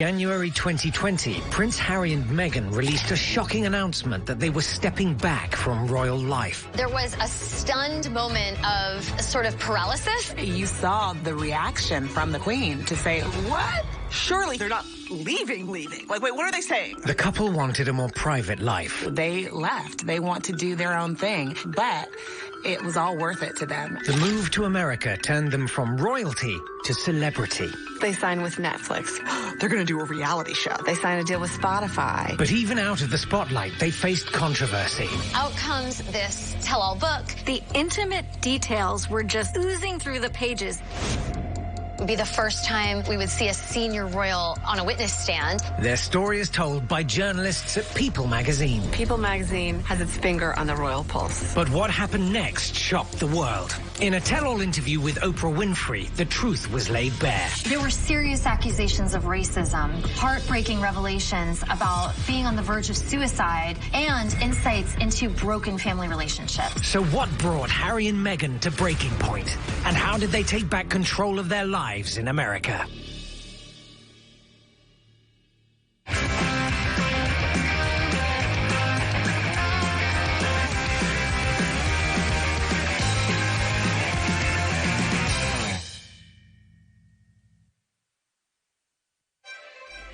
January 2020, Prince Harry and Meghan released a shocking announcement that they were stepping back from royal life. There was a stunned moment of sort of paralysis. You saw the reaction from the Queen to say, what? Surely they're not leaving. Like, wait, what are they saying? The couple wanted a more private life. They left. They want to do their own thing, but it was all worth it to them. The move to America turned them from royalty to celebrity. They signed with Netflix. They're going to do a reality show. They signed a deal with Spotify. But even out of the spotlight, they faced controversy. Out comes this tell-all book. The intimate details were just oozing through the pages. It would be the first time we would see a senior royal on a witness stand. Their story is told by journalists at People magazine. People magazine has its finger on the royal pulse. But what happened next shocked the world. In a tell-all interview with Oprah Winfrey, the truth was laid bare. There were serious accusations of racism, heartbreaking revelations about being on the verge of suicide, and insights into broken family relationships. So what brought Harry and Meghan to breaking point? And how did they take back control of their lives in America?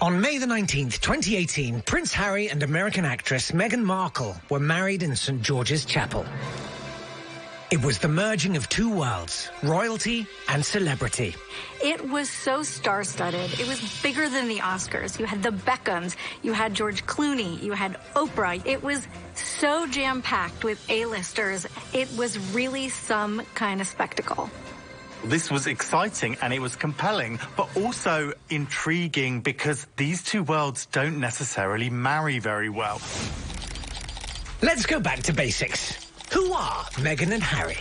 On May the 19th, 2018, Prince Harry and American actress Meghan Markle were married in St. George's Chapel. It was the merging of two worlds, royalty and celebrity. It was so star-studded. It was bigger than the Oscars. You had the Beckhams, you had George Clooney, you had Oprah. It was so jam-packed with A-listers. It was really some kind of spectacle. This was exciting and it was compelling, but also intriguing because these two worlds don't necessarily marry very well. Let's go back to basics. Who are Meghan and Harry?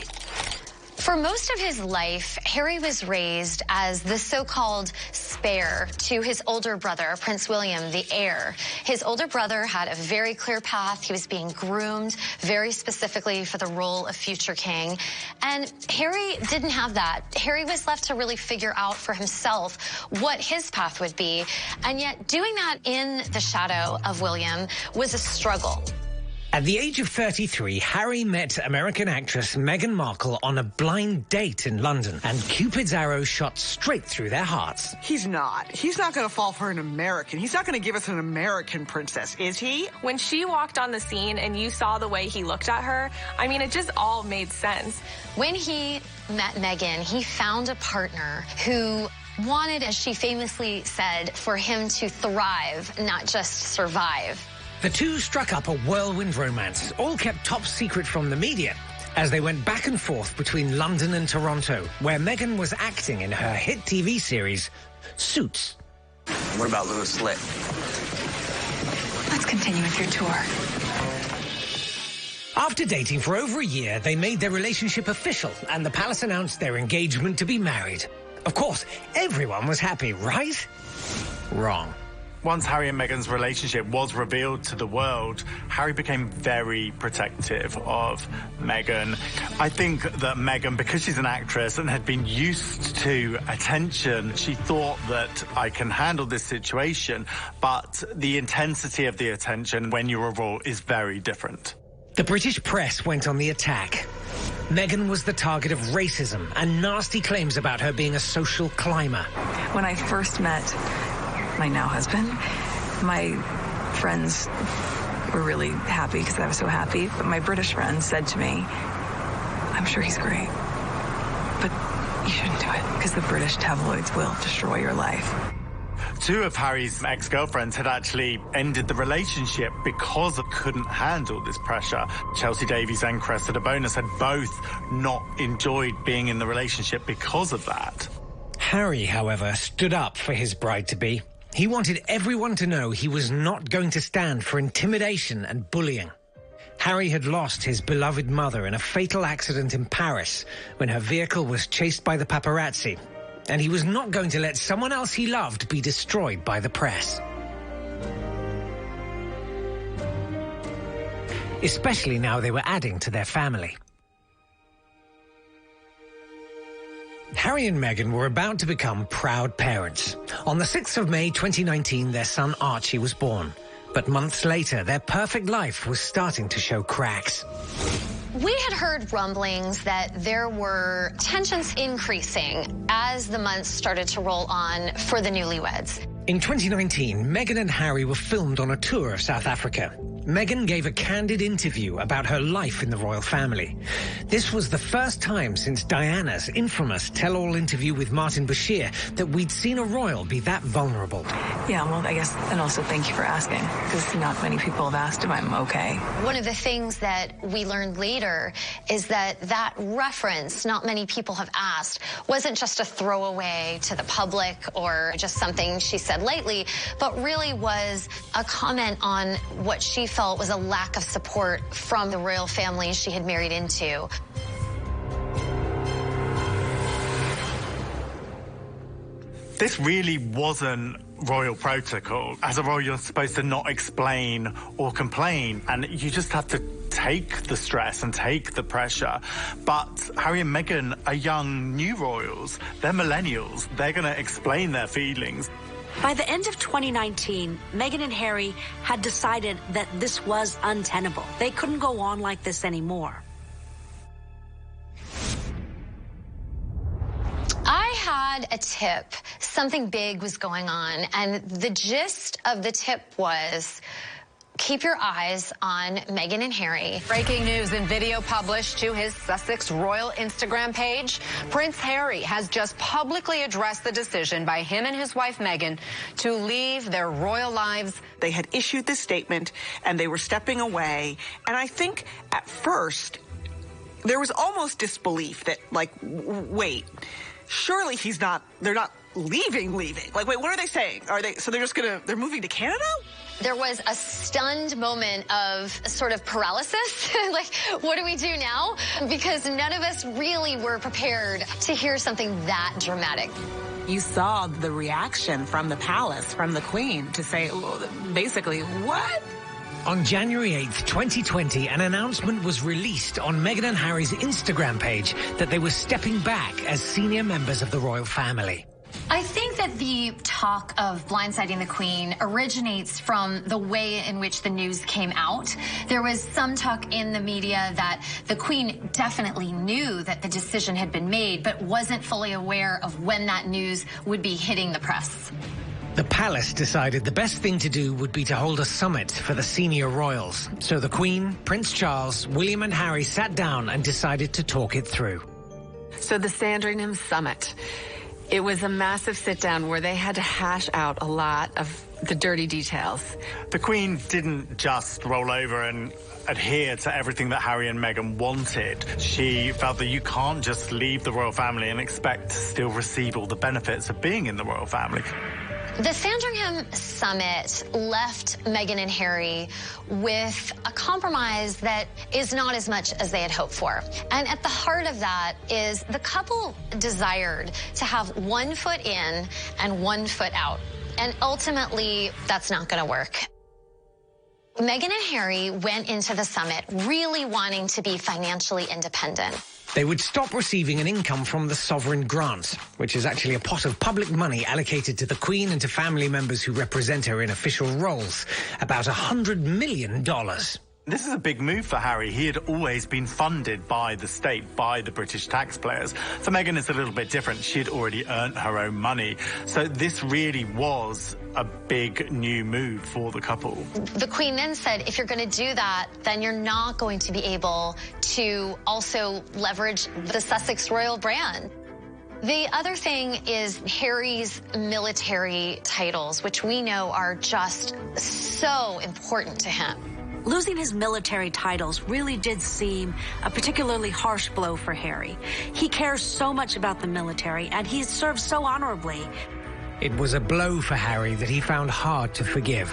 For most of his life, Harry was raised as the so-called spare to his older brother, Prince William, the heir. His older brother had a very clear path. He was being groomed very specifically for the role of future king. And Harry didn't have that. Harry was left to really figure out for himself what his path would be. And yet doing that in the shadow of William was a struggle. At the age of 33, Harry met American actress Meghan Markle on a blind date in London, and Cupid's arrow shot straight through their hearts. He's not. He's not going to fall for an American. He's not going to give us an American princess, is he? When she walked on the scene and you saw the way he looked at her, I mean, it just all made sense. When he met Meghan, he found a partner who wanted, as she famously said, for him to thrive, not just survive. The two struck up a whirlwind romance, all kept top secret from the media, as they went back and forth between London and Toronto, where Meghan was acting in her hit TV series, Suits. What about Louis Litt? Let's continue with your tour. After dating for over a year, they made their relationship official, and the palace announced their engagement to be married. Of course, everyone was happy, right? Wrong. Once Harry and Meghan's relationship was revealed to the world, Harry became very protective of Meghan. I think that Meghan, because she's an actress and had been used to attention, she thought that I can handle this situation, but the intensity of the attention when you're a royal is very different. The British press went on the attack. Meghan was the target of racism and nasty claims about her being a social climber. When I first met my now husband, my friends were really happy because I was so happy. But my British friends said to me, I'm sure he's great, but you shouldn't do it because the British tabloids will destroy your life. Two of Harry's ex-girlfriends had actually ended the relationship because they couldn't handle this pressure. Chelsea Davies and Cressida Bonus had both not enjoyed being in the relationship because of that. Harry, however, stood up for his bride-to-be. He wanted everyone to know he was not going to stand for intimidation and bullying. Harry had lost his beloved mother in a fatal accident in Paris when her vehicle was chased by the paparazzi, and he was not going to let someone else he loved be destroyed by the press. Especially now they were adding to their family. Harry and Meghan were about to become proud parents. On the 6th of May 2019, their son Archie was born. But months later, their perfect life was starting to show cracks. We had heard rumblings that there were tensions increasing as the months started to roll on for the newlyweds. In 2019, Meghan and Harry were filmed on a tour of South Africa. Meghan gave a candid interview about her life in the royal family. This was the first time since Diana's infamous tell-all interview with Martin Bashir that we'd seen a royal be that vulnerable. Yeah, well, I guess, and also thank you for asking, because not many people have asked if I'm okay. One of the things that we learned later is that that reference, not many people have asked, wasn't just a throwaway to the public or just something she said lightly, but really was a comment on what she felt was a lack of support from the royal family she had married into. This really wasn't royal protocol. As a royal, you're supposed to not explain or complain, and you just have to take the stress and take the pressure. But Harry and Meghan are young new royals. They're millennials. They're going to explain their feelings. By the end of 2019, Meghan and Harry had decided that this was untenable. They couldn't go on like this anymore. I had a tip. Something big was going on, and the gist of the tip was, keep your eyes on Meghan and Harry. Breaking news in video published to his Sussex Royal Instagram page. Prince Harry has just publicly addressed the decision by him and his wife Meghan to leave their royal lives. They had issued this statement and they were stepping away. And I think at first there was almost disbelief that, like, wait, surely they're not leaving. Like, wait, what are they saying? So they're moving to Canada? There was a stunned moment of sort of paralysis. Like, what do we do now? Because none of us really were prepared to hear something that dramatic. You saw the reaction from the palace, from the Queen, to say, basically, what? On January 8th, 2020, an announcement was released on Meghan and Harry's Instagram page that they were stepping back as senior members of the royal family. I think that the talk of blindsiding the Queen originates from the way in which the news came out. There was some talk in the media that the Queen definitely knew that the decision had been made, but wasn't fully aware of when that news would be hitting the press. The palace decided the best thing to do would be to hold a summit for the senior royals. So the Queen, Prince Charles, William and Harry sat down and decided to talk it through. So the Sandringham Summit. It was a massive sit-down where they had to hash out a lot of the dirty details. The Queen didn't just roll over and adhere to everything that Harry and Meghan wanted. She felt that you can't just leave the royal family and expect to still receive all the benefits of being in the royal family. The Sandringham Summit left Meghan and Harry with a compromise that is not as much as they had hoped for. And at the heart of that is the couple desired to have 1 foot in and 1 foot out. And ultimately, that's not going to work. Meghan and Harry went into the summit really wanting to be financially independent. They would stop receiving an income from the sovereign grant, which is actually a pot of public money allocated to the Queen and to family members who represent her in official roles, about $100 million. This is a big move for Harry. He had always been funded by the state, by the British taxpayers. For Meghan, it's a little bit different. She had already earned her own money. So this really was a big new move for the couple. The Queen then said, if you're going to do that, then you're not going to be able to also leverage the Sussex royal brand. The other thing is Harry's military titles, which we know are just so important to him. Losing his military titles really did seem a particularly harsh blow for Harry. He cares so much about the military, and he's served so honorably. It was a blow for Harry that he found hard to forgive.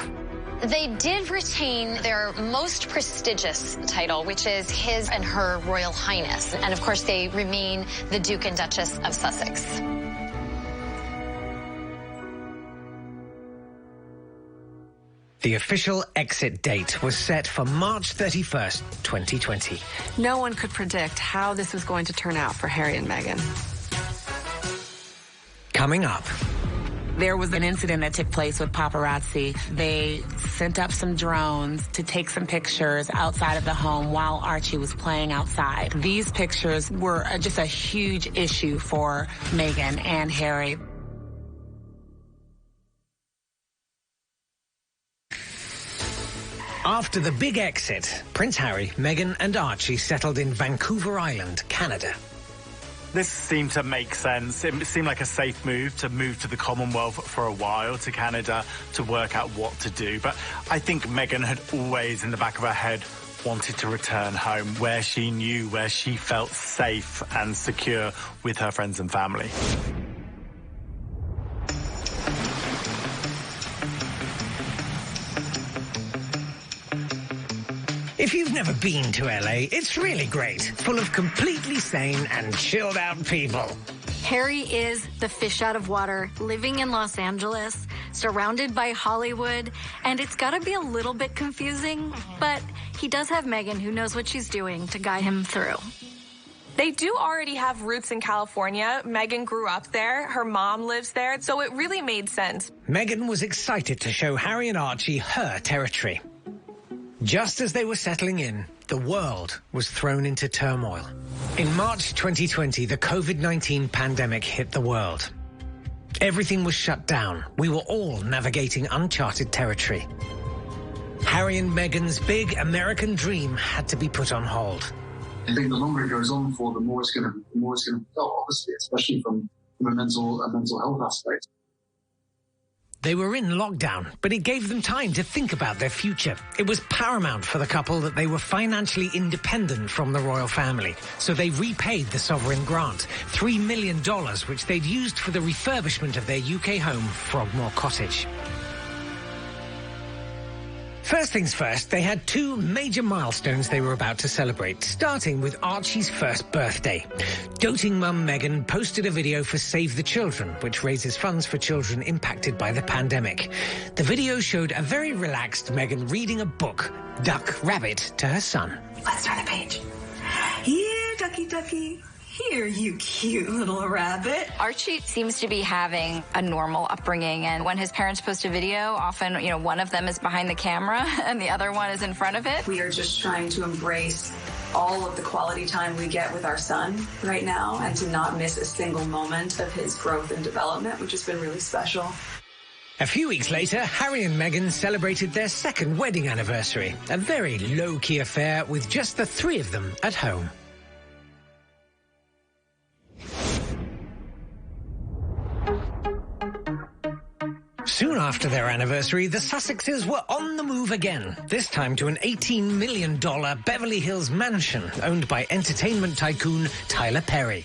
They did retain their most prestigious title, which is his and her Royal Highness. And of course, they remain the Duke and Duchess of Sussex. The official exit date was set for March 31st, 2020. No one could predict how this was going to turn out for Harry and Meghan. Coming up. There was an incident that took place with paparazzi. They sent up some drones to take some pictures outside of the home while Archie was playing outside. These pictures were just a huge issue for Meghan and Harry. After the big exit, Prince Harry, Meghan and Archie settled in Vancouver Island, Canada. This seemed to make sense. It seemed like a safe move to the Commonwealth for a while, to Canada, to work out what to do. But I think Meghan had always, in the back of her head, wanted to return home, where she knew, where she felt safe and secure with her friends and family. If you've never been to LA, it's really great, full of completely sane and chilled out people. Harry is the fish out of water, living in Los Angeles, surrounded by Hollywood, and it's got to be a little bit confusing, but he does have Meghan, who knows what she's doing, to guide him through. They do already have roots in California. Meghan grew up there. Her mom lives there, so it really made sense. Meghan was excited to show Harry and Archie her territory. Just as they were settling in, the world was thrown into turmoil. In March 2020, the COVID-19 pandemic hit the world. Everything was shut down. We were all navigating uncharted territory. Harry and Meghan's big American dream had to be put on hold. I think the longer it goes on for, the more it's going to be felt, obviously, especially from a mental health aspect. They were in lockdown, but it gave them time to think about their future. It was paramount for the couple that they were financially independent from the royal family, so they repaid the sovereign grant, $3 million, which they'd used for the refurbishment of their UK home, Frogmore Cottage. First things first, they had two major milestones they were about to celebrate, starting with Archie's first birthday. Doting mum Meghan posted a video for Save the Children, which raises funds for children impacted by the pandemic. The video showed a very relaxed Meghan reading a book, Duck Rabbit, to her son. Let's turn the page. Here, ducky, ducky. Here, you cute little rabbit. Archie seems to be having a normal upbringing, and when his parents post a video, often, one of them is behind the camera and the other one is in front of it. We are just trying to embrace all of the quality time we get with our son right now and to not miss a single moment of his growth and development, which has been really special. A few weeks later, Harry and Meghan celebrated their second wedding anniversary, a very low-key affair with just the three of them at home. Soon after their anniversary, the Sussexes were on the move again, this time to an $18 million Beverly Hills mansion owned by entertainment tycoon Tyler Perry.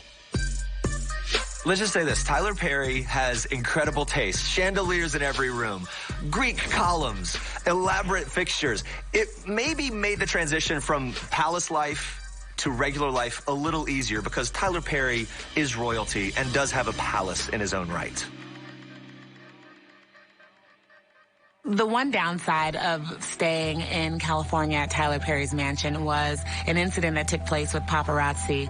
Let's just say this. Tyler Perry has incredible taste. Chandeliers in every room, Greek columns, elaborate fixtures. It maybe made the transition from palace life to regular life a little easier because Tyler Perry is royalty and does have a palace in his own right. The one downside of staying in California at Tyler Perry's mansion was an incident that took place with paparazzi,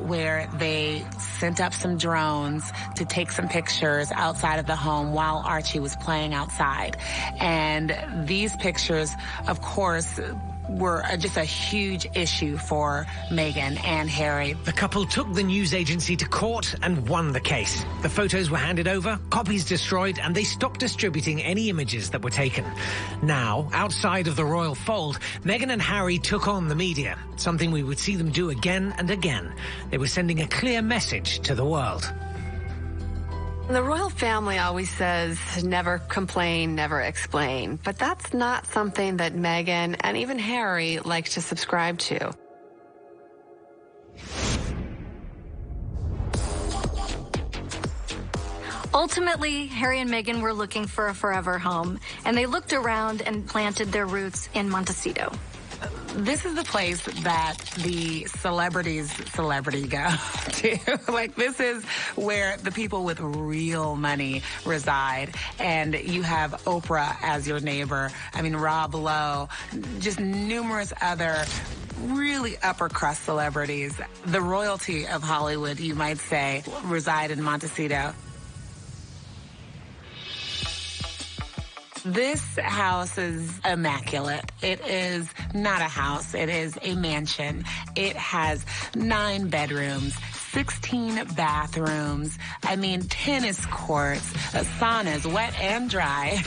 where they sent up some drones to take some pictures outside of the home while Archie was playing outside. And these pictures, of course, were just a huge issue for Meghan and Harry. The couple took the news agency to court and won the case. The photos were handed over, copies destroyed, and they stopped distributing any images that were taken. Now, outside of the royal fold, Meghan and Harry took on the media, something we would see them do again and again. They were sending a clear message to the world. The royal family always says never complain, never explain, but that's not something that Meghan and even Harry like to subscribe to. Ultimately, Harry and Meghan were looking for a forever home, and they looked around and planted their roots in Montecito. This is the place that the celebrity go to. Like, this is where the people with real money reside. And you have Oprah as your neighbor. I mean, Rob Lowe, just numerous other really upper crust celebrities. The royalty of Hollywood, you might say, reside in Montecito. This house is immaculate. It is not a house. It is a mansion. It has 9 bedrooms, 16 bathrooms, tennis courts, saunas, wet and dry,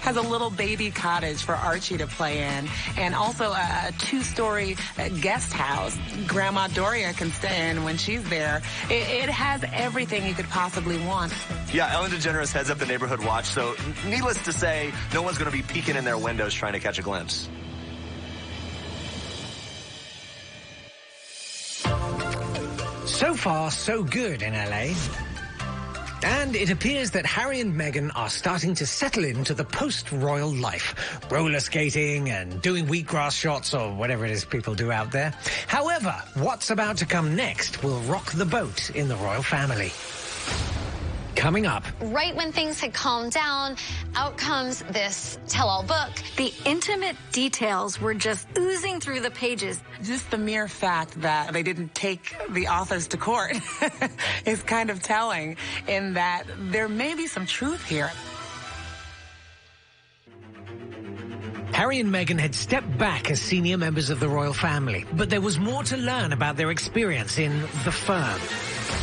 has a little baby cottage for Archie to play in, and also a 2-story guest house Grandma Doria can stay in when she's there. It has everything you could possibly want. Yeah, Ellen DeGeneres heads up the neighborhood watch, so needless to say, no one's going to be peeking in their windows trying to catch a glimpse. So far, so good in LA. And it appears that Harry and Meghan are starting to settle into the post-royal life, roller skating and doing wheatgrass shots or whatever it is people do out there. However, what's about to come next will rock the boat in the royal family. Coming up. Right when things had calmed down, out comes this tell-all book. The intimate details were just oozing through the pages. Just the mere fact that they didn't take the authors to court is kind of telling in that there may be some truth here. Harry and Meghan had stepped back as senior members of the royal family, but there was more to learn about their experience in the firm.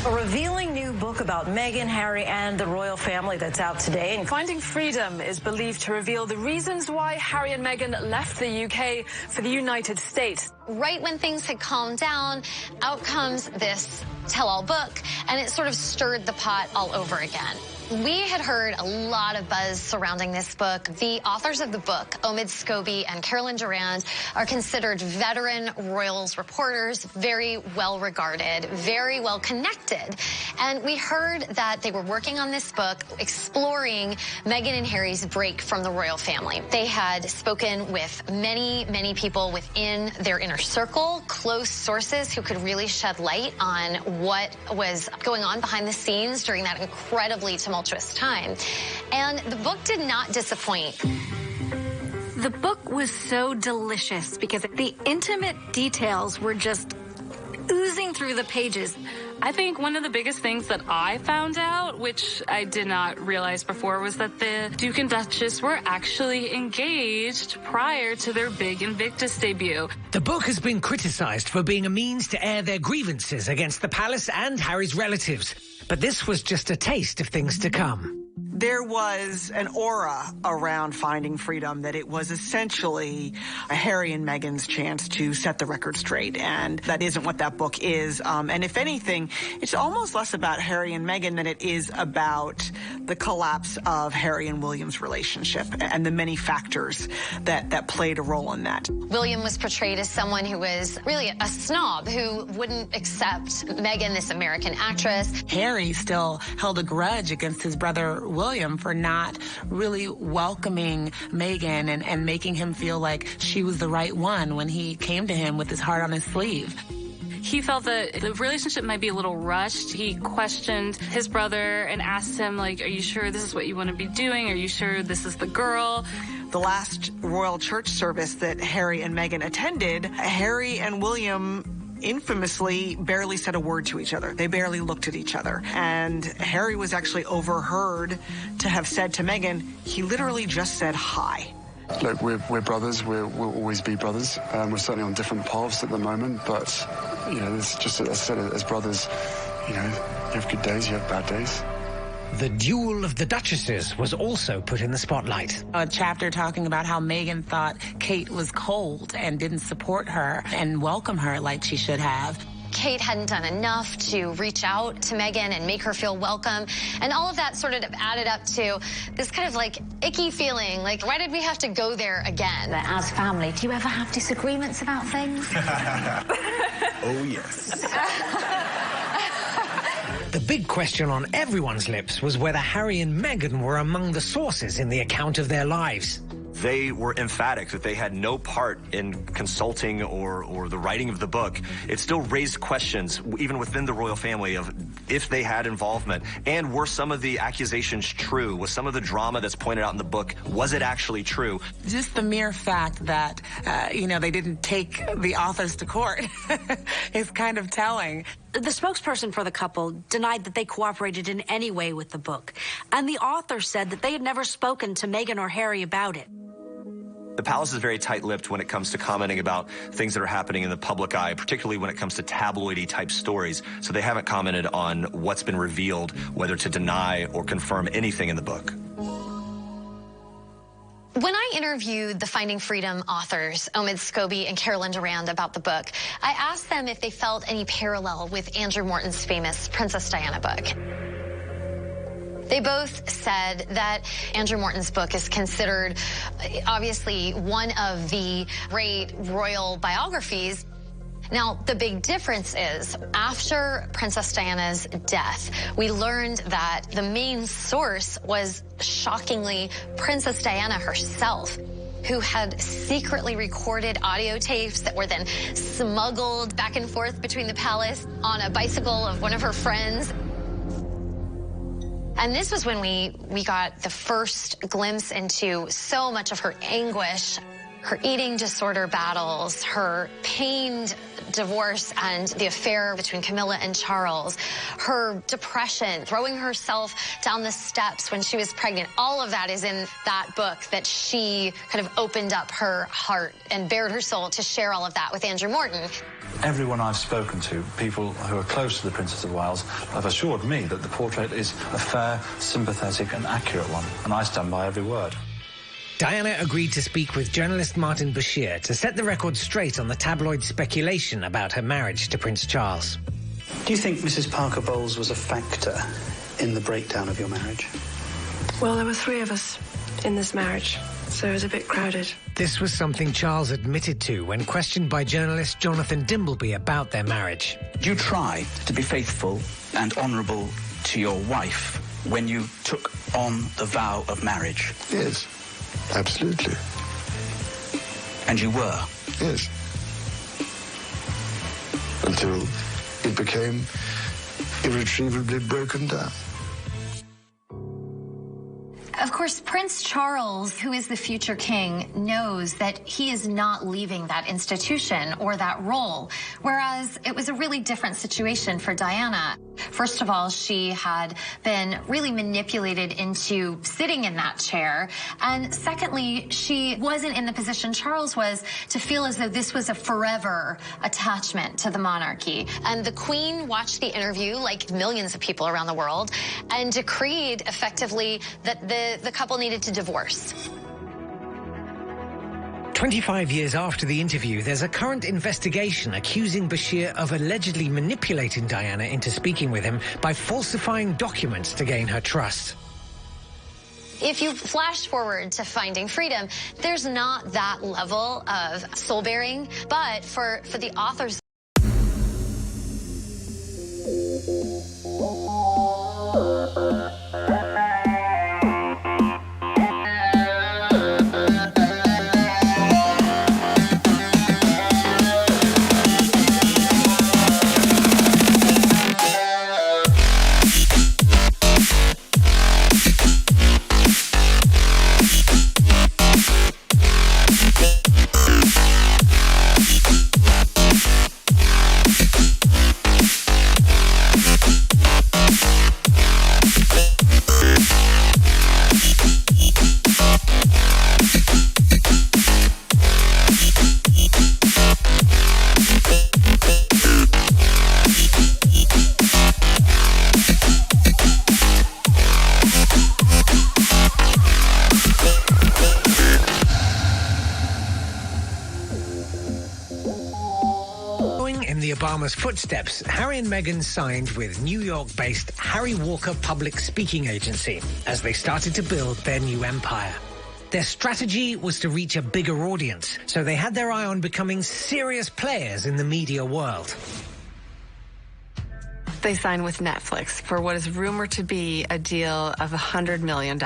A revealing new book about Meghan, Harry, and the royal family that's out today. And Finding Freedom is believed to reveal the reasons why Harry and Meghan left the UK for the United States. Right when things had calmed down, out comes this tell-all book, and it sort of stirred the pot all over again. We had heard a lot of buzz surrounding this book. The authors of the book, Omid Scobie and Carolyn Durand, are considered veteran royals reporters, very well regarded, very well connected. And we heard that they were working on this book, exploring Meghan and Harry's break from the royal family. They had spoken with many, many people within their inner circle, close sources who could really shed light on what was going on behind the scenes during that incredibly tumultuous time. And the book did not disappoint. The book was so delicious because the intimate details were just oozing through the pages. I think one of the biggest things that I found out, which I did not realize before, was that the Duke and Duchess were actually engaged prior to their big Invictus debut. The book has been criticized for being a means to air their grievances against the palace and Harry's relatives. But this was just a taste of things to come. There was an aura around Finding Freedom that it was essentially Harry and Meghan's chance to set the record straight, and that isn't what that book is. And if anything, it's almost less about Harry and Meghan than it is about the collapse of Harry and William's relationship and the many factors that played a role in that. William was portrayed as someone who was really a snob who wouldn't accept Meghan, this American actress. Harry still held a grudge against his brother William for not really welcoming Meghan and making him feel like she was the right one when he came to him with his heart on his sleeve. He felt that the relationship might be a little rushed. He questioned his brother and asked him, like, are you sure this is what you want to be doing? Are you sure this is the girl? The last royal church service that Harry and Meghan attended, Harry and William infamously barely said a word to each other. They barely looked at each other. And Harry was actually overheard to have said to Meghan, he literally just said hi. Look, we're brothers. We'll always be brothers. We're certainly on different paths at the moment, but, you know, it's just, as I said, as brothers, you know, you have good days, you have bad days. The duel of the Duchesses was also put in the spotlight. A chapter talking about how Meghan thought Kate was cold and didn't support her and welcome her like she should have. Kate hadn't done enough to reach out to Meghan and make her feel welcome. And all of that sort of added up to this kind of like icky feeling, like, why did we have to go there again? As family, do you ever have disagreements about things? Oh, yes. The big question on everyone's lips was whether Harry and Meghan were among the sources in the account of their lives. They were emphatic that they had no part in consulting or the writing of the book. It still raised questions, even within the royal family, of if they had involvement, and were some of the accusations true? Was some of the drama that's pointed out in the book, was it actually true? Just the mere fact that, they didn't take the authors to court is kind of telling. The spokesperson for the couple denied that they cooperated in any way with the book. And the author said that they had never spoken to Meghan or Harry about it. The palace is very tight-lipped when it comes to commenting about things that are happening in the public eye, particularly when it comes to tabloidy type stories. So they haven't commented on what's been revealed, whether to deny or confirm anything in the book. When I interviewed the Finding Freedom authors, Omid Scobie and Carolyn Durand, about the book, I asked them if they felt any parallel with Andrew Morton's famous Princess Diana book. They both said that Andrew Morton's book is considered, obviously, one of the great royal biographies. Now, the big difference is, after Princess Diana's death, we learned that the main source was, shockingly, Princess Diana herself, who had secretly recorded audio tapes that were then smuggled back and forth between the palace on a bicycle of one of her friends. And this was when we got the first glimpse into so much of her anguish, her eating disorder battles, her pained divorce and the affair between Camilla and Charles, her depression, throwing herself down the steps when she was pregnant. All of that is in that book, that she kind of opened up her heart and bared her soul to share all of that with Andrew Morton. Everyone I've spoken to, people who are close to the Princess of Wales, have assured me that the portrait is a fair, sympathetic and accurate one, and I stand by every word. Diana agreed to speak with journalist Martin Bashir to set the record straight on the tabloid speculation about her marriage to Prince Charles. Do you think Mrs. Parker Bowles was a factor in the breakdown of your marriage? Well, there were 3 of us in this marriage, so it was a bit crowded. This was something Charles admitted to when questioned by journalist Jonathan Dimbleby about their marriage. Do you try to be faithful and honourable to your wife when you took on the vow of marriage? Yes, absolutely. And you were? Yes. Until it became irretrievably broken down. Of course, Prince Charles, who is the future king, knows that he is not leaving that institution or that role, whereas it was a really different situation for Diana. First of all, she had been really manipulated into sitting in that chair, and secondly, she wasn't in the position Charles was to feel as though this was a forever attachment to the monarchy. And the Queen watched the interview, like millions of people around the world, and decreed effectively that the couple needed to divorce. 25 years after the interview, there's a current investigation accusing Bashir of allegedly manipulating Diana into speaking with him by falsifying documents to gain her trust. If you flash forward to Finding Freedom, there's not that level of soul-bearing, but for the authors... Obama's footsteps, Harry and Meghan signed with New York-based Harry Walker Public Speaking Agency as they started to build their new empire. Their strategy was to reach a bigger audience, so they had their eye on becoming serious players in the media world. They signed with Netflix for what is rumored to be a deal of $100 million.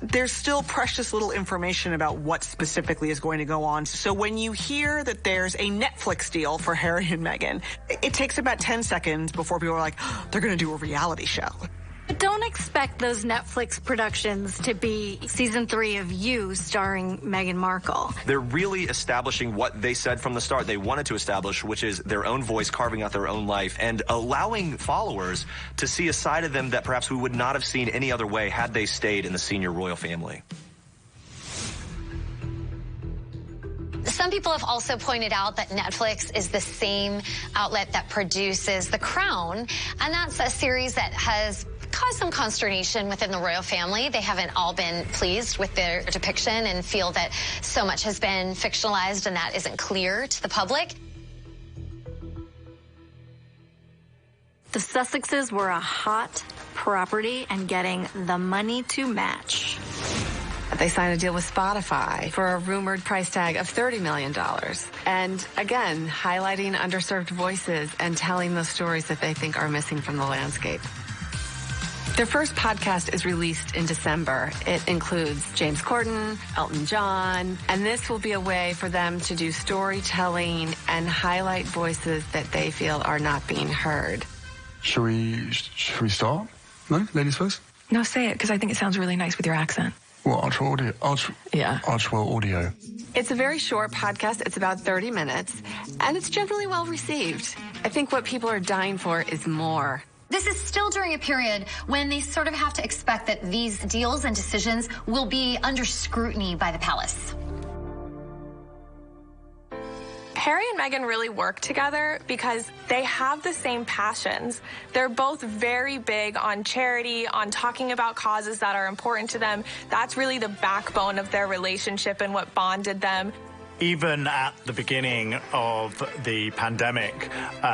there's still precious little information about what specifically is going to go on. So when you hear that there's a Netflix deal for Harry and Meghan, it takes about 10 seconds before people are like, oh, they're going to do a reality show. But don't expect those Netflix productions to be season 3 of You starring Meghan Markle. They're really establishing what they said from the start they wanted to establish, which is their own voice, carving out their own life, and allowing followers to see a side of them that perhaps we would not have seen any other way had they stayed in the senior royal family. Some people have also pointed out that Netflix is the same outlet that produces The Crown, and that's a series that has caused some consternation within the royal family. They haven't all been pleased with their depiction and feel that so much has been fictionalized and that isn't clear to the public. The Sussexes were a hot property and getting the money to match. They signed a deal with Spotify for a rumored price tag of $30 million. And again, highlighting underserved voices and telling those stories that they think are missing from the landscape. Their first podcast is released in December. It includes James Corden, Elton John, and this will be a way for them to do storytelling and highlight voices that they feel are not being heard. Should we start? No? Ladies first? No, say it, because I think it sounds really nice with your accent. Well, Archwell Audio. It's a very short podcast. It's about 30 minutes, and it's generally well received. I think what people are dying for is more. This is still during a period when they sort of have to expect that these deals and decisions will be under scrutiny by the palace. Harry and Meghan really work together because they have the same passions. They're both very big on charity, on talking about causes that are important to them. That's really the backbone of their relationship and what bonded them. Even at the beginning of the pandemic,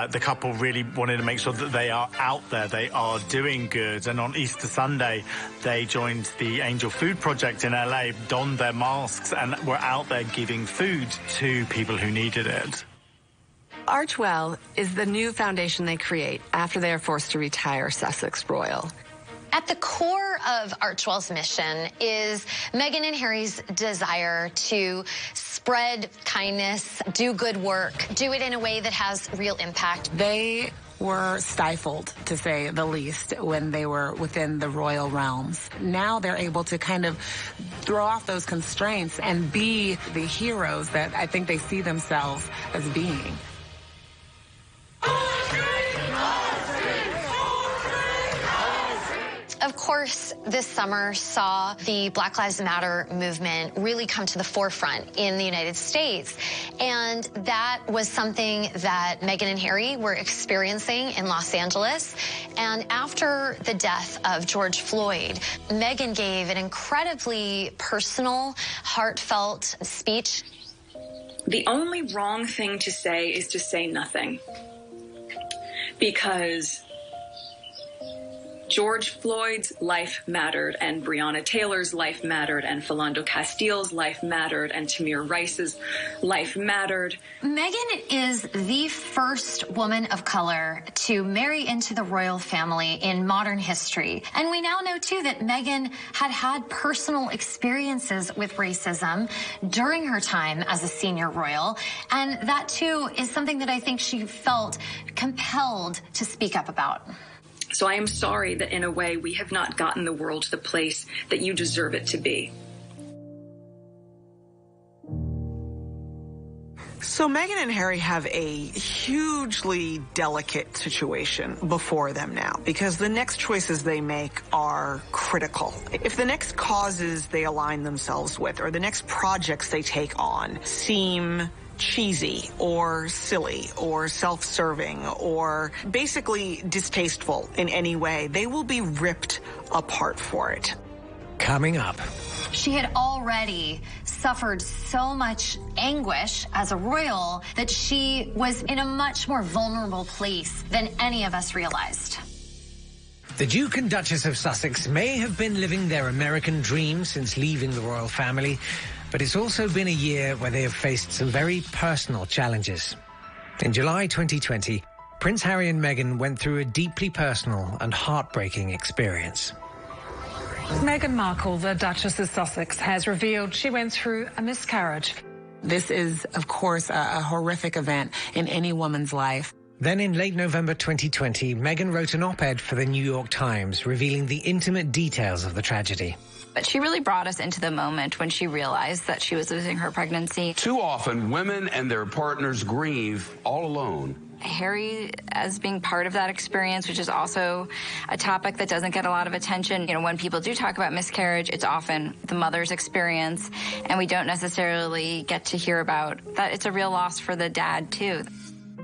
the couple really wanted to make sure that they are out there, they are doing good. And on Easter Sunday, they joined the Angel Food Project in LA, donned their masks, and were out there giving food to people who needed it. Archwell is the new foundation they create after they are forced to retire Sussex Royal. At the core of Archwell's mission is Meghan and Harry's desire to spread kindness, do good work, do it in a way that has real impact. They were stifled, to say the least, when they were within the royal realms. Now they're able to kind of throw off those constraints and be the heroes that I think they see themselves as being. Of course, this summer saw the Black Lives Matter movement really come to the forefront in the United States. And that was something that Meghan and Harry were experiencing in Los Angeles. And after the death of George Floyd, Meghan gave an incredibly personal, heartfelt speech. The only wrong thing to say is to say nothing. Because George Floyd's life mattered, and Breonna Taylor's life mattered, and Philando Castile's life mattered, and Tamir Rice's life mattered. Meghan is the first woman of color to marry into the royal family in modern history. And we now know, too, that Meghan had had personal experiences with racism during her time as a senior royal. And that, too, is something that I think she felt compelled to speak up about. So I am sorry that in a way we have not gotten the world to the place that you deserve it to be. So Meghan and Harry have a hugely delicate situation before them now, because the next choices they make are critical. If the next causes they align themselves with, or the next projects they take on seem cheesy or silly or self-serving or basically distasteful in any way, they will be ripped apart for it. Coming up. She had already suffered so much anguish as a royal that she was in a much more vulnerable place than any of us realized. The Duke and Duchess of Sussex may have been living their American dream since leaving the royal family, but it's also been a year where they have faced some very personal challenges. In July 2020, Prince Harry and Meghan went through a deeply personal and heartbreaking experience. Meghan Markle, the Duchess of Sussex, has revealed she went through a miscarriage. This is, of course, a horrific event in any woman's life. Then in late November 2020, Meghan wrote an op-ed for the New York Times revealing the intimate details of the tragedy. But she really brought us into the moment when she realized that she was losing her pregnancy. Too often, women and their partners grieve all alone. Harry, as being part of that experience, which is also a topic that doesn't get a lot of attention. You know, when people do talk about miscarriage, it's often the mother's experience, and we don't necessarily get to hear about that. It's a real loss for the dad, too.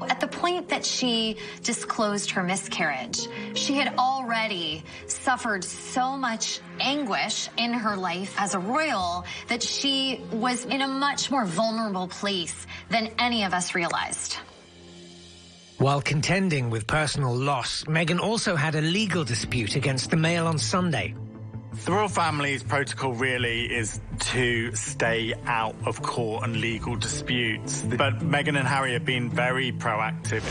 At the point that she disclosed her miscarriage, she had already suffered so much anguish in her life as a royal that she was in a much more vulnerable place than any of us realized. While contending with personal loss, Meghan also had a legal dispute against the Mail on Sunday. The royal family's protocol really is to stay out of court and legal disputes. But Meghan and Harry have been very proactive.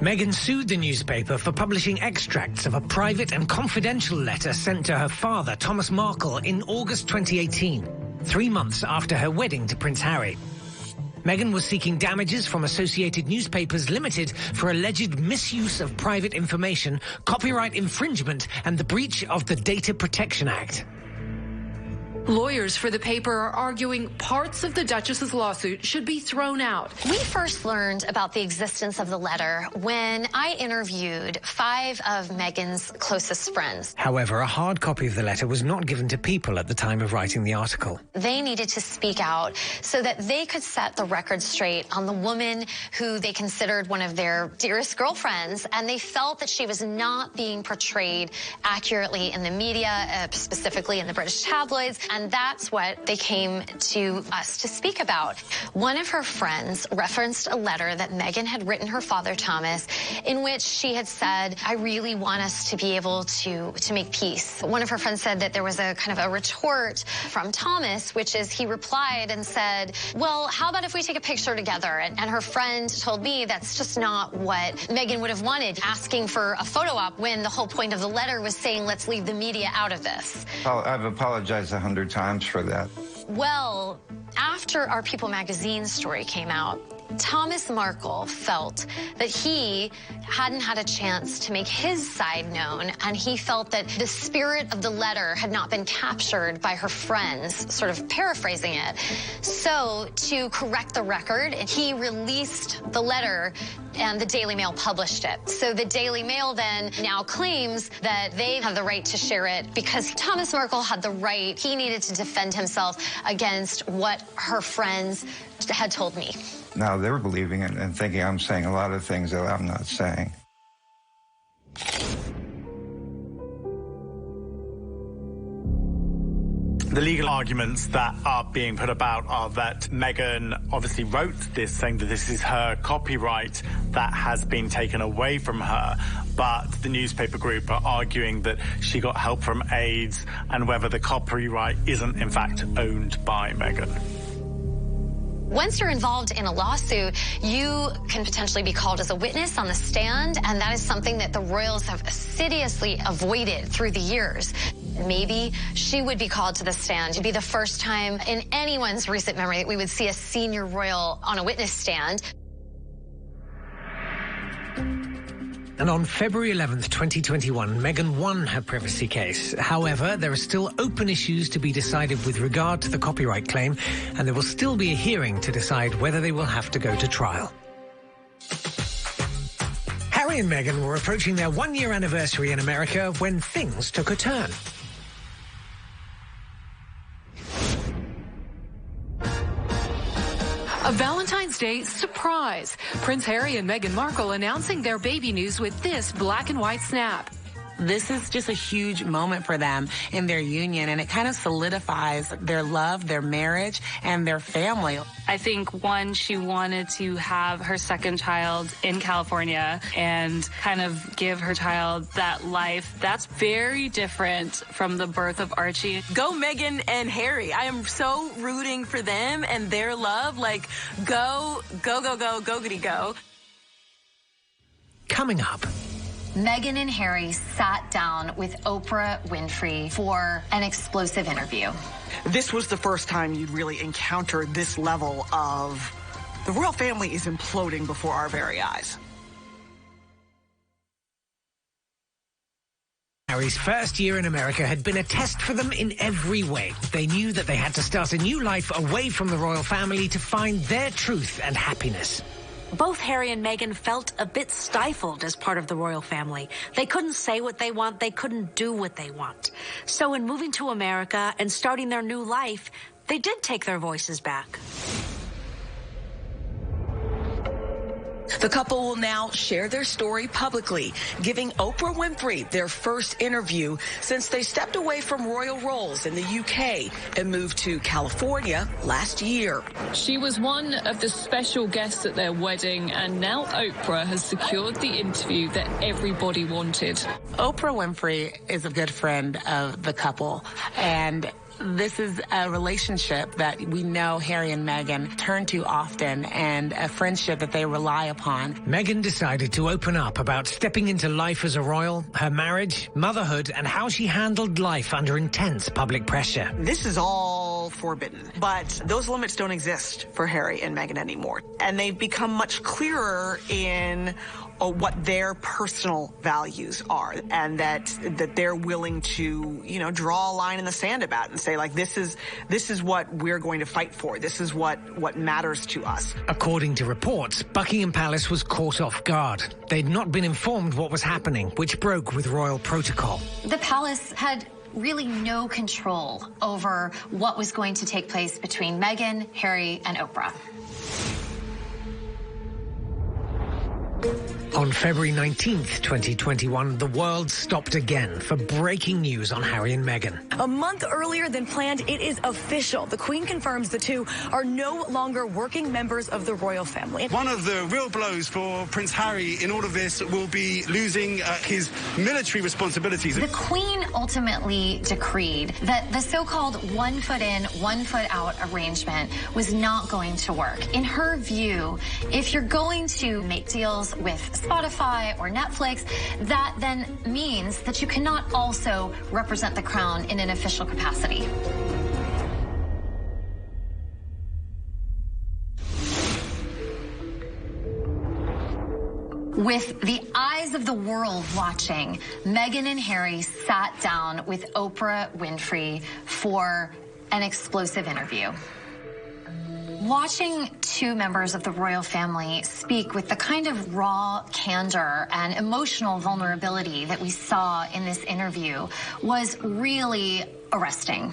Meghan sued the newspaper for publishing extracts of a private and confidential letter sent to her father, Thomas Markle, in August 2018, 3 months after her wedding to Prince Harry. Meghan was seeking damages from Associated Newspapers Limited for alleged misuse of private information, copyright infringement, and the breach of the Data Protection Act. Lawyers for the paper are arguing parts of the Duchess's lawsuit should be thrown out. We first learned about the existence of the letter when I interviewed 5 of Meghan's closest friends. However, a hard copy of the letter was not given to People at the time of writing the article. They needed to speak out so that they could set the record straight on the woman who they considered one of their dearest girlfriends, and they felt that she was not being portrayed accurately in the media, specifically in the British tabloids. And that's what they came to us to speak about. One of her friends referenced a letter that Meghan had written her father, Thomas, in which she had said, I really want us to be able to make peace. One of her friends said that there was a kind of a retort from Thomas, which is he replied and said, well, how about if we take a picture together? And her friend told me that's just not what Meghan would have wanted, asking for a photo op when the whole point of the letter was saying, let's leave the media out of this. I've apologized 100 times for that. Well, after our People magazine story came out, Thomas Markle felt that he hadn't had a chance to make his side known, and he felt that the spirit of the letter had not been captured by her friends, sort of paraphrasing it. So, to correct the record, he released the letter and the Daily Mail published it. So the Daily Mail then now claims that they have the right to share it because Thomas Markle had the right. He needed to defend himself against what her friends had told me. Now they're believing it and thinking I'm saying a lot of things that I'm not saying. The legal arguments that are being put about are that Meghan obviously wrote this saying that this is her copyright that has been taken away from her, but the newspaper group are arguing that she got help from aides and whether the copyright isn't in fact owned by Meghan. Once you're involved in a lawsuit, you can potentially be called as a witness on the stand, and that is something that the royals have assiduously avoided through the years. Maybe she would be called to the stand. It'd be the first time in anyone's recent memory that we would see a senior royal on a witness stand. And on February 11th, 2021, Meghan won her privacy case. However, there are still open issues to be decided with regard to the copyright claim, and there will still be a hearing to decide whether they will have to go to trial. Harry and Meghan were approaching their one-year anniversary in America when things took a turn. A Valentine's Day surprise. Prince Harry and Meghan Markle announcing their baby news with this black and white snap. This is just a huge moment for them in their union, and it kind of solidifies their love, their marriage, and their family. I think, one, she wanted to have her second child in California and kind of give her child that life. That's very different from the birth of Archie. Go Meghan and Harry. I am so rooting for them and their love. Like, go, go, go, go, go-giddy go. Coming up, Meghan and Harry sat down with Oprah Winfrey for an explosive interview. This was the first time you'd really encountered this level of the royal family is imploding before our very eyes. Harry's first year in America had been a test for them in every way. They knew that they had to start a new life away from the royal family to find their truth and happiness. Both Harry and Meghan felt a bit stifled as part of the royal family. They couldn't say what they want. They couldn't do what they want. So in moving to America and starting their new life, they did take their voices back. The couple will now share their story publicly, giving Oprah Winfrey their first interview since they stepped away from royal roles in the UK and moved to California last year. She was one of the special guests at their wedding, and now Oprah has secured the interview that everybody wanted. Oprah Winfrey is a good friend of the couple, and this is a relationship that we know Harry and Meghan turn to often, and a friendship that they rely upon. Meghan decided to open up about stepping into life as a royal, her marriage, motherhood, and how she handled life under intense public pressure. This is all forbidden, but those limits don't exist for Harry and Meghan anymore. And they've become much clearer in what their personal values are, and that they're willing to, draw a line in the sand about and say, like, this is what we're going to fight for. This is what matters to us. According to reports, Buckingham Palace was caught off guard. They'd not been informed what was happening, which broke with royal protocol. The palace had really no control over what was going to take place between Meghan, Harry, and Oprah. On February 19th, 2021, the world stopped again for breaking news on Harry and Meghan. A month earlier than planned, it is official. The Queen confirms the two are no longer working members of the royal family. One of the real blows for Prince Harry in all of this will be losing his military responsibilities. The Queen ultimately decreed that the so-called 1 foot in, 1 foot out arrangement was not going to work. In her view, if you're going to make deals with Spotify or Netflix, that then means that you cannot also represent the crown in an official capacity. With the eyes of the world watching, Meghan and Harry sat down with Oprah Winfrey for an explosive interview. Watching two members of the royal family speak with the kind of raw candor and emotional vulnerability that we saw in this interview was really arresting.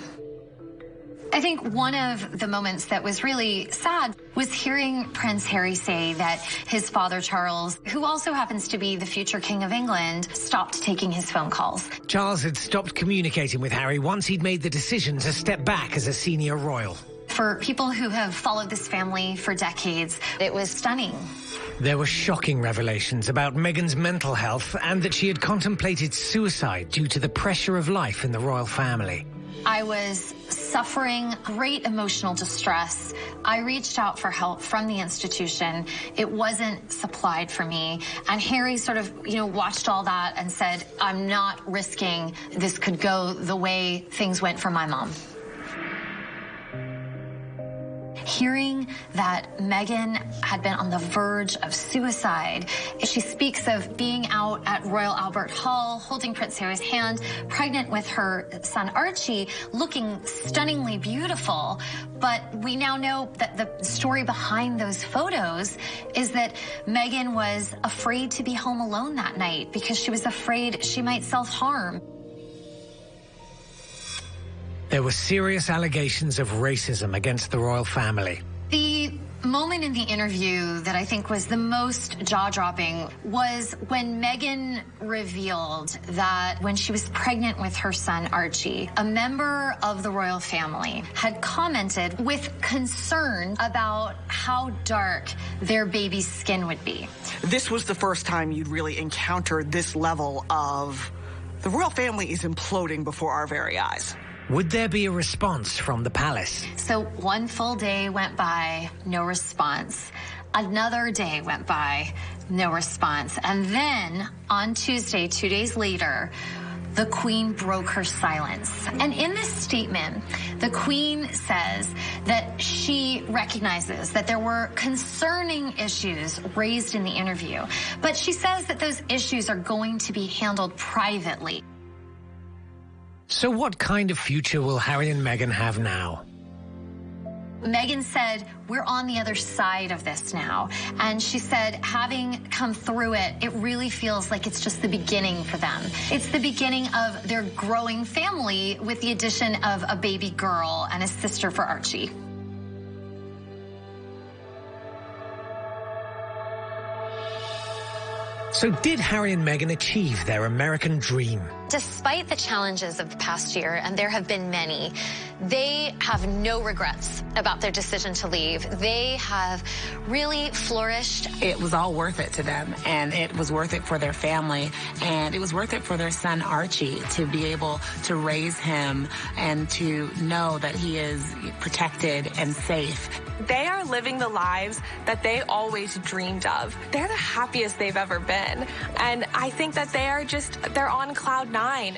I think one of the moments that was really sad was hearing Prince Harry say that his father, Charles, who also happens to be the future King of England, stopped taking his phone calls. Charles had stopped communicating with Harry once he'd made the decision to step back as a senior royal. For people who have followed this family for decades, it was stunning. There were shocking revelations about Meghan's mental health and that she had contemplated suicide due to the pressure of life in the royal family. I was suffering great emotional distress. I reached out for help from the institution. It wasn't supplied for me. And Harry sort of, watched all that and said, I'm not risking this could go the way things went for my mom. Hearing that Meghan had been on the verge of suicide, she speaks of being out at Royal Albert Hall, holding Prince Harry's hand, pregnant with her son Archie, looking stunningly beautiful. But we now know that the story behind those photos is that Meghan was afraid to be home alone that night because she was afraid she might self-harm. There were serious allegations of racism against the royal family. The moment in the interview that I think was the most jaw-dropping was when Meghan revealed that when she was pregnant with her son Archie, a member of the royal family had commented with concern about how dark their baby's skin would be. This was the first time you'd really encountered this level of the royal family is imploding before our very eyes. Would there be a response from the palace? So one full day went by, no response. Another day went by, no response. And then on Tuesday, 2 days later, the Queen broke her silence. And in this statement, the Queen says that she recognizes that there were concerning issues raised in the interview, but she says that those issues are going to be handled privately. So what kind of future will Harry and Meghan have now? Meghan said, we're on the other side of this now. And she said, having come through it, it really feels like it's just the beginning for them. It's the beginning of their growing family with the addition of a baby girl and a sister for Archie. So did Harry and Meghan achieve their American dream? Despite the challenges of the past year, and there have been many, they have no regrets about their decision to leave. They have really flourished. It was all worth it to them, and it was worth it for their family, and it was worth it for their son Archie to be able to raise him and to know that he is protected and safe. They are living the lives that they always dreamed of. They're the happiest they've ever been. And I think that they're on cloud nine.